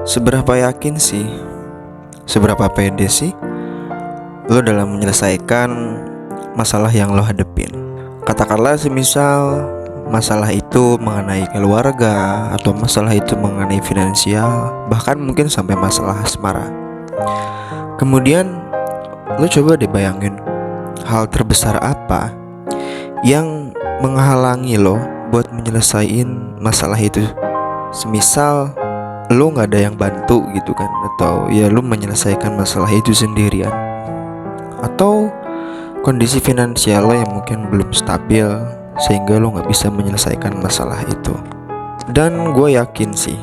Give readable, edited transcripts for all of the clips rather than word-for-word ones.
Seberapa yakin sih, seberapa pede sih lo dalam menyelesaikan masalah yang lo hadepin? Katakanlah semisal masalah itu mengenai keluarga, atau masalah itu mengenai finansial, bahkan mungkin sampai masalah asmara. Kemudian lo coba deh bayangin, hal terbesar apa yang menghalangi lo buat menyelesaikan masalah itu? Semisal lu nggak ada yang bantu gitu kan, atau ya lu menyelesaikan masalah itu sendirian, atau kondisi finansial lo yang mungkin belum stabil sehingga lo nggak bisa menyelesaikan masalah itu. Dan gue yakin sih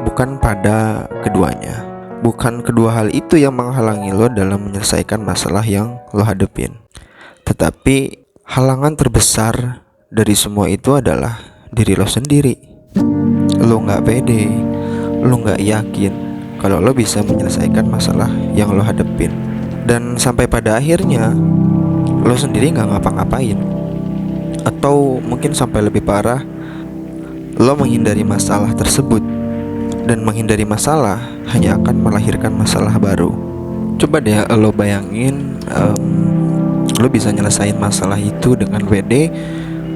bukan pada keduanya, bukan kedua hal itu yang menghalangi lo dalam menyelesaikan masalah yang lo hadepin, tetapi halangan terbesar dari semua itu adalah diri lo sendiri. Lo nggak pede, lo nggak yakin kalau lo bisa menyelesaikan masalah yang lo hadepin. Dan sampai pada akhirnya lo sendiri nggak ngapa-ngapain, atau mungkin sampai lebih parah, lo menghindari masalah tersebut. Dan menghindari masalah hanya akan melahirkan masalah baru. Coba deh lo bayangin, lo bisa nyelesain masalah itu dengan pede,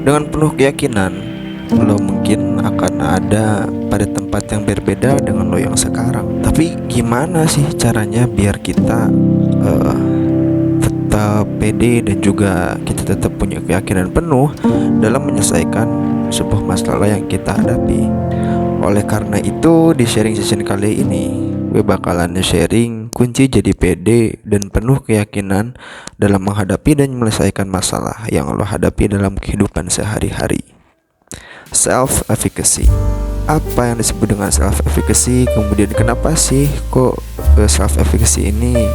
dengan penuh keyakinan lo mungkin akan ada pada tempat yang berbeda dengan lo yang sekarang. Tapi gimana sih caranya biar kita tetap pede dan juga kita tetap punya keyakinan penuh dalam menyelesaikan sebuah masalah yang kita hadapi? Oleh karena itu, di sharing session kali ini gue bakalan sharing kunci jadi pede dan penuh keyakinan dalam menghadapi dan menyelesaikan masalah yang lo hadapi dalam kehidupan sehari-hari. Self-efficacy. Apa yang disebut dengan self-efficacy? Kemudian kenapa sih kok self-efficacy ini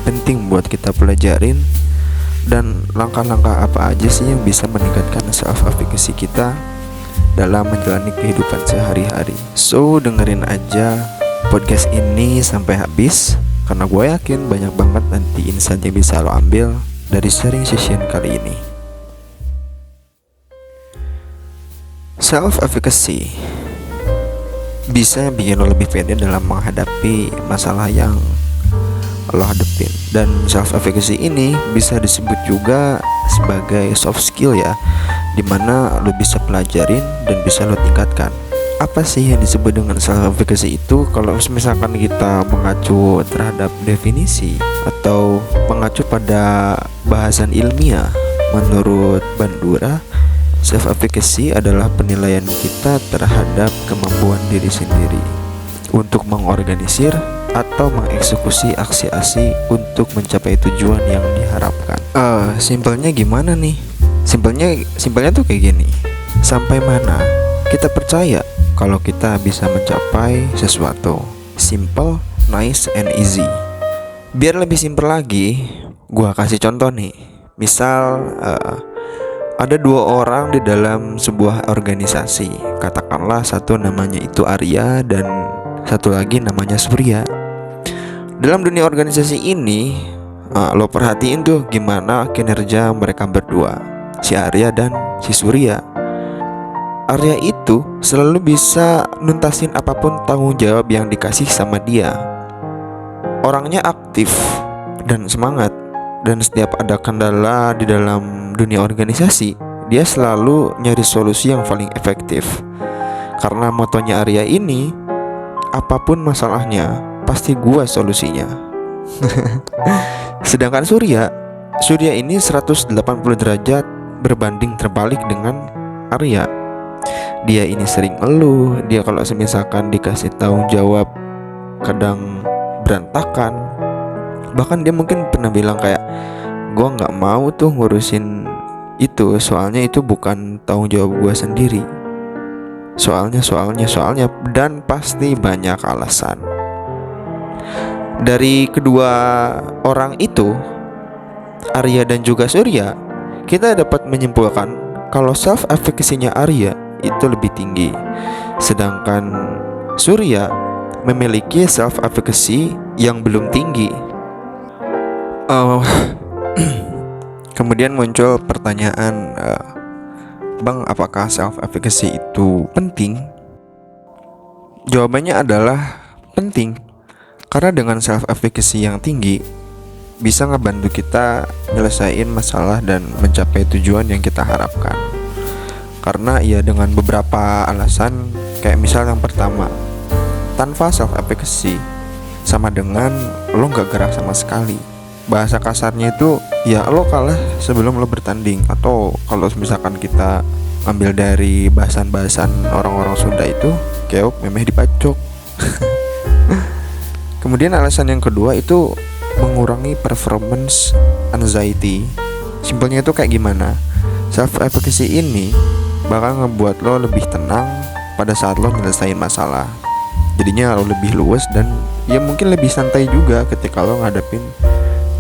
penting buat kita pelajarin? Dan langkah-langkah apa aja sih yang bisa meningkatkan self-efficacy kita dalam menjalani kehidupan sehari-hari? So, dengerin aja podcast ini sampai habis, karena gue yakin banyak banget nanti insight yang bisa lo ambil dari sharing session kali ini. Self-efficacy bisa bikin lo lebih pede dalam menghadapi masalah yang lo hadepin. Dan self-efficacy ini bisa disebut juga sebagai soft skill ya, dimana lo bisa pelajarin dan bisa lo tingkatkan. Apa sih yang disebut dengan self-efficacy itu? Kalau misalkan kita mengacu terhadap definisi atau mengacu pada bahasan ilmiah, menurut Bandura, self-efficacy adalah penilaian kita terhadap kemampuan diri sendiri untuk mengorganisir atau mengeksekusi aksi-aksi untuk mencapai tujuan yang diharapkan. Simpelnya gimana nih? Simpelnya tuh kayak gini. Sampai mana kita percaya kalau kita bisa mencapai sesuatu? Simple, nice, and easy. Biar lebih simpel lagi, gua kasih contoh nih. Misal ada dua orang di dalam sebuah organisasi. Katakanlah satu namanya itu Arya dan satu lagi namanya Surya. Dalam dunia organisasi ini, lo perhatiin tuh gimana kinerja mereka berdua, si Arya dan si Surya. Arya itu selalu bisa nuntasin apapun tanggung jawab yang dikasih sama dia. Orangnya aktif dan semangat, dan setiap ada kendala di dalam dunia organisasi, dia selalu nyari solusi yang paling efektif. Karena motonya Arya ini, apapun masalahnya, pasti gua solusinya. Sedangkan Surya ini 180 derajat berbanding terbalik dengan Arya. Dia ini sering ngeluh, dia kalau misalkan dikasih tanggung jawab kadang berantakan. Bahkan dia mungkin pernah bilang kayak, gua gak mau tuh ngurusin itu, soalnya itu bukan tanggung jawab gua sendiri. Soalnya dan pasti banyak alasan. Dari kedua orang itu, Arya dan juga Surya, kita dapat menyimpulkan kalau self-efficacy-nya Arya itu lebih tinggi, sedangkan Surya memiliki self-efficacy yang belum tinggi. Kemudian muncul pertanyaan, Bang, apakah self-efficacy itu penting? Jawabannya adalah penting karena dengan self efficacy yang tinggi bisa ngebantu kita nyelesain masalah dan mencapai tujuan yang kita harapkan. Karena ya dengan beberapa alasan, kayak misal yang pertama, tanpa self efficacy sama dengan lo gak gerak sama sekali. Bahasa kasarnya itu ya lo kalah sebelum lo bertanding. Atau kalau misalkan kita ambil dari bahasan-bahasan orang-orang Sunda itu, keok memeh dipacok. Kemudian alasan yang kedua itu mengurangi performance anxiety. Simpelnya itu kayak gimana? Self efficacy ini bakal ngebuat lo lebih tenang pada saat lo nyelesain masalah. Jadinya lo lebih luwes dan ya mungkin lebih santai juga ketika lo ngadepin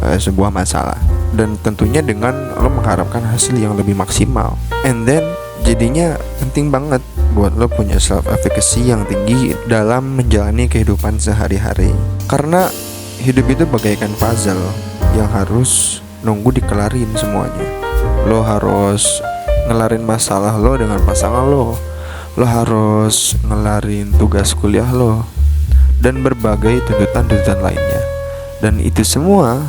sebuah masalah. Dan tentunya dengan lo mengharapkan hasil yang lebih maksimal. And then jadinya penting banget buat lo punya self efficacy yang tinggi dalam menjalani kehidupan sehari-hari. Karena hidup itu bagaikan puzzle yang harus nunggu dikelarin semuanya. Lo harus ngelarin masalah lo dengan pasangan lo. Lo harus ngelarin tugas kuliah lo dan berbagai tuntutan-tuntutan lainnya. Dan itu semua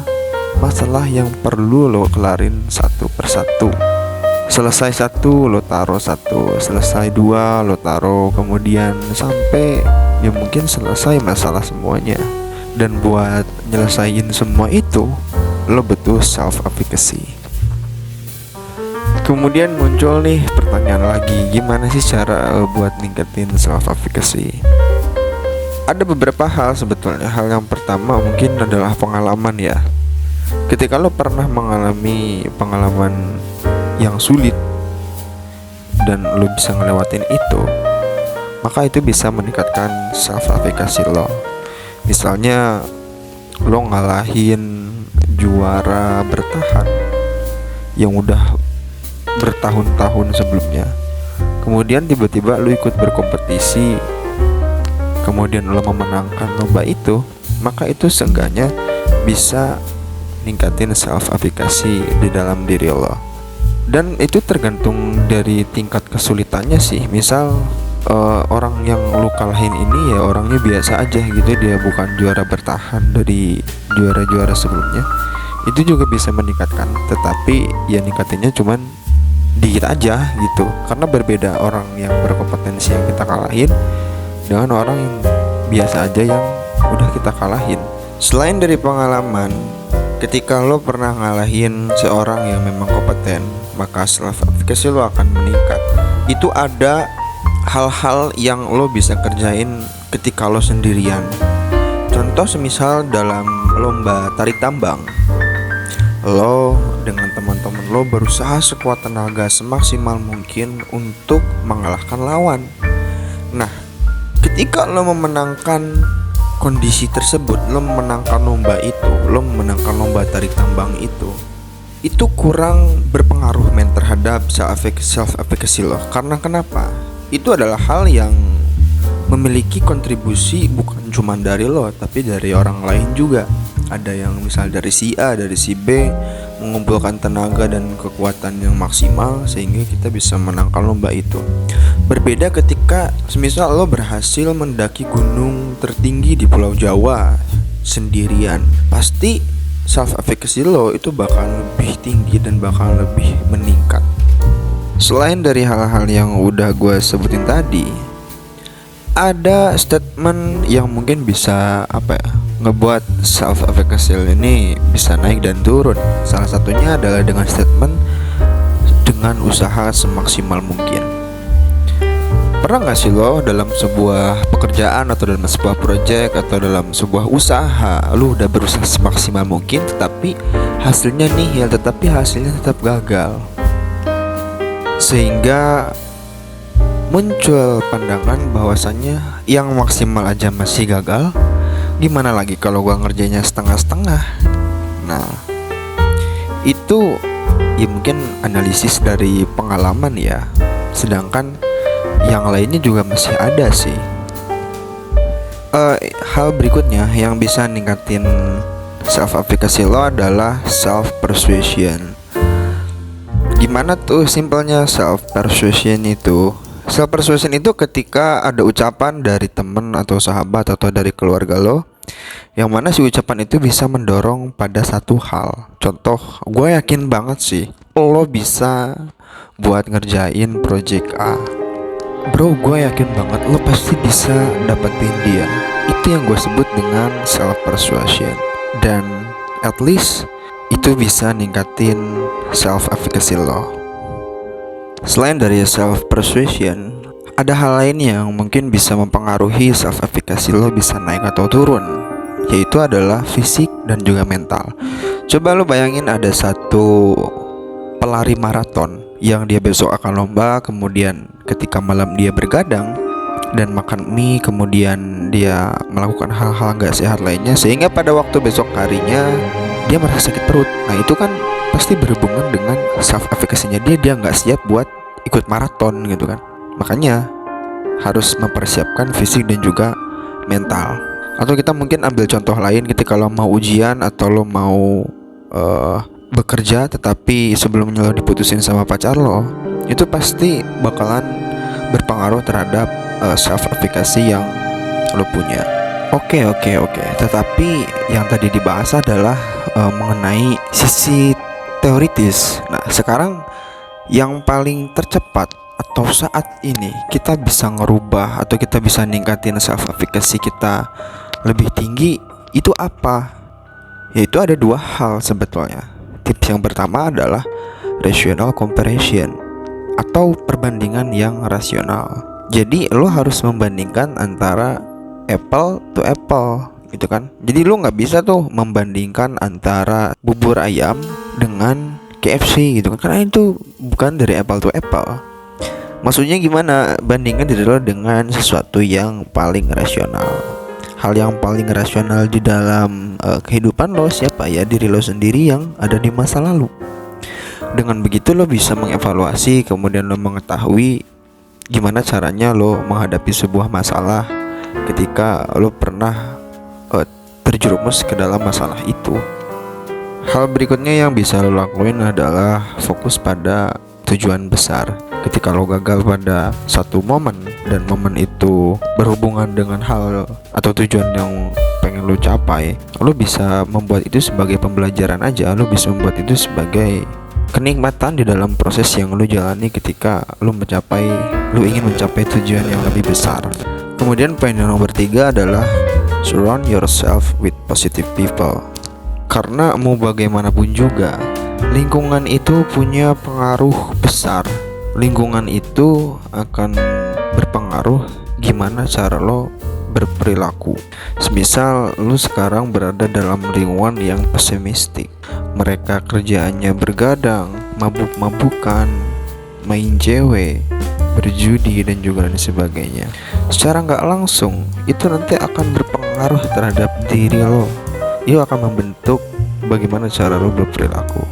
masalah yang perlu lo kelarin satu persatu. Selesai satu lo taruh satu, selesai dua lo taruh, kemudian sampai ya mungkin selesai masalah semuanya. Dan buat nyelesain semua itu lo butuh self efficacy. Kemudian muncul nih pertanyaan lagi, gimana sih cara buat ningkatin self efficacy? Ada beberapa hal sebetulnya. Hal yang pertama mungkin adalah pengalaman ya. Ketika lo pernah mengalami pengalaman yang sulit dan lo bisa ngelewatin itu, maka itu bisa meningkatkan self efficacy lo. Misalnya lo ngalahin juara bertahan yang udah bertahun-tahun sebelumnya, kemudian tiba-tiba lo ikut berkompetisi, kemudian lo memenangkan lomba itu, maka itu seenggaknya bisa ningkatin self efficacy di dalam diri lo. Dan itu tergantung dari tingkat kesulitannya sih. Misal orang yang lu kalahin ini ya orangnya biasa aja gitu, dia bukan juara bertahan dari juara-juara sebelumnya, itu juga bisa meningkatkan, tetapi ya ningkatinnya cuman dikit aja gitu. Karena berbeda orang yang berkompetensi yang kita kalahin dengan orang yang biasa aja yang udah kita kalahin. Selain dari pengalaman, ketika lo pernah ngalahin seorang yang memang kompeten, maka self efficacy lo akan meningkat. Itu ada hal-hal yang lo bisa kerjain ketika lo sendirian. Contoh semisal dalam lomba tarik tambang, lo dengan teman-teman lo berusaha sekuat tenaga semaksimal mungkin untuk mengalahkan lawan. Nah, ketika lo memenangkan kondisi tersebut, lo memenangkan lomba itu, lo memenangkan lomba tarik tambang itu kurang berpengaruh terhadap self efficacy lo. Karena kenapa? Itu adalah hal yang memiliki kontribusi bukan cuma dari lo, tapi dari orang lain juga. Ada yang misal dari si A, dari si B, mengumpulkan tenaga dan kekuatan yang maksimal sehingga kita bisa menangkan lomba itu. Berbeda ketika semisal lo berhasil mendaki gunung tertinggi di Pulau Jawa sendirian, pasti self efficacy lo itu bakal lebih tinggi dan bakal lebih meningkat. Selain dari hal-hal yang udah gue sebutin tadi, ada statement yang mungkin bisa ngebuat self efficacy ini bisa naik dan turun. Salah satunya adalah dengan statement dengan usaha semaksimal mungkin. Pernah gak sih lo dalam sebuah pekerjaan atau dalam sebuah project atau dalam sebuah usaha, lo udah berusaha semaksimal mungkin tetapi hasilnya tetap gagal, sehingga muncul pandangan bahwasannya yang maksimal aja masih gagal, gimana lagi kalau gua ngerjainnya setengah-setengah. Nah, itu ya mungkin analisis dari pengalaman ya. Sedangkan yang lainnya juga masih ada sih. Hal berikutnya yang bisa ningkatin self efficacy lo adalah self persuasion. Gimana tuh simpelnya self persuasion itu? Self persuasion itu ketika ada ucapan dari temen atau sahabat atau dari keluarga lo, yang mana si ucapan itu bisa mendorong pada satu hal. Contoh, gue yakin banget sih lo bisa buat ngerjain project A. Bro, gue yakin banget lo pasti bisa dapetin dia. Itu yang gue sebut dengan self persuasion. Dan at least itu bisa ningkatin self efficacy lo. Selain dari self persuasion, ada hal lain yang mungkin bisa mempengaruhi self efficacy lo bisa naik atau turun, yaitu adalah fisik dan juga mental. Coba lo bayangin ada satu pelari maraton yang dia besok akan lomba, kemudian ketika malam dia bergadang dan makan mie, kemudian dia melakukan hal-hal gak sehat lainnya, sehingga pada waktu besok harinya dia merasa sakit perut. Nah itu kan pasti berhubungan dengan self efficacy-nya dia gak siap buat ikut maraton gitu kan. Makanya harus mempersiapkan fisik dan juga mental. Atau kita mungkin ambil contoh lain, ketika lo mau ujian atau lo mau bekerja, tetapi sebelumnya lo diputusin sama pacar lo, itu pasti bakalan berpengaruh terhadap self efficacy yang lo punya. Oke. Tetapi yang tadi dibahas adalah mengenai sisi teoritis. Nah sekarang yang paling tercepat atau saat ini kita bisa ngerubah atau kita bisa ningkatin self efficacy kita lebih tinggi itu apa? Yaitu ada dua hal sebetulnya. Tips yang pertama adalah rational comparison atau perbandingan yang rasional. Jadi lo harus membandingkan antara apple to apple gitu kan. Jadi lo nggak bisa tuh membandingkan antara bubur ayam dengan KFC gitu kan, karena itu bukan dari apple to apple. Maksudnya gimana? Bandingkan diri lo dengan sesuatu yang paling rasional. Hal yang paling rasional di dalam kehidupan lo siapa ya? Diri lo sendiri yang ada di masa lalu. Dengan begitu lo bisa mengevaluasi, kemudian lo mengetahui gimana caranya lo menghadapi sebuah masalah ketika lo pernah terjerumus ke dalam masalah itu. Hal berikutnya yang bisa lo lakuin adalah fokus pada tujuan besar. Ketika lo gagal pada satu momen dan momen itu berhubungan dengan hal atau tujuan yang pengen lo capai, lo bisa membuat itu sebagai pembelajaran aja. Lo bisa membuat itu sebagai kenikmatan di dalam proses yang lo jalani ketika lo ingin mencapai tujuan yang lebih besar. Kemudian poin yang nomor 3 adalah surround yourself with positive people. Karena mau bagaimanapun juga, lingkungan itu punya pengaruh besar. Lingkungan itu akan berpengaruh gimana cara lo berperilaku. Semisal lo sekarang berada dalam lingkungan yang pesimistik, mereka kerjaannya bergadang, mabuk-mabukan, main cewek, berjudi dan juga lain sebagainya. Secara nggak langsung itu nanti akan berpengaruh terhadap diri lo. Itu akan membentuk bagaimana cara lo berperilaku.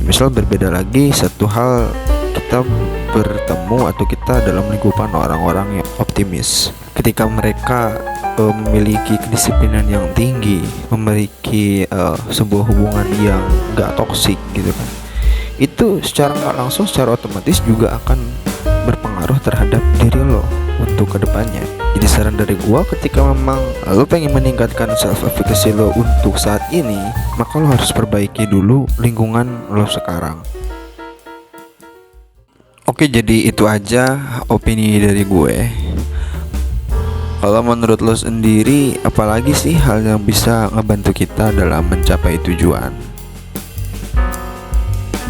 Misal berbeda lagi satu hal, kita bertemu atau kita dalam lingkupan orang-orang yang optimis. Ketika mereka memiliki kedisiplinan yang tinggi, memiliki sebuah hubungan yang gak toksik gitu kan, itu secara gak langsung, secara otomatis juga akan berpengaruh terhadap diri lo untuk kedepannya. Jadi saran dari gua, ketika memang lo pengen meningkatkan self efficacy lo untuk saat ini, maka lo harus perbaiki dulu lingkungan lo sekarang. Oke, jadi itu aja opini dari gue. Kalau menurut lo sendiri, apalagi sih hal yang bisa ngebantu kita dalam mencapai tujuan?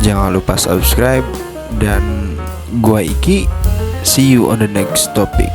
Jangan lupa subscribe. Dan gue Iki, see you on the next topic.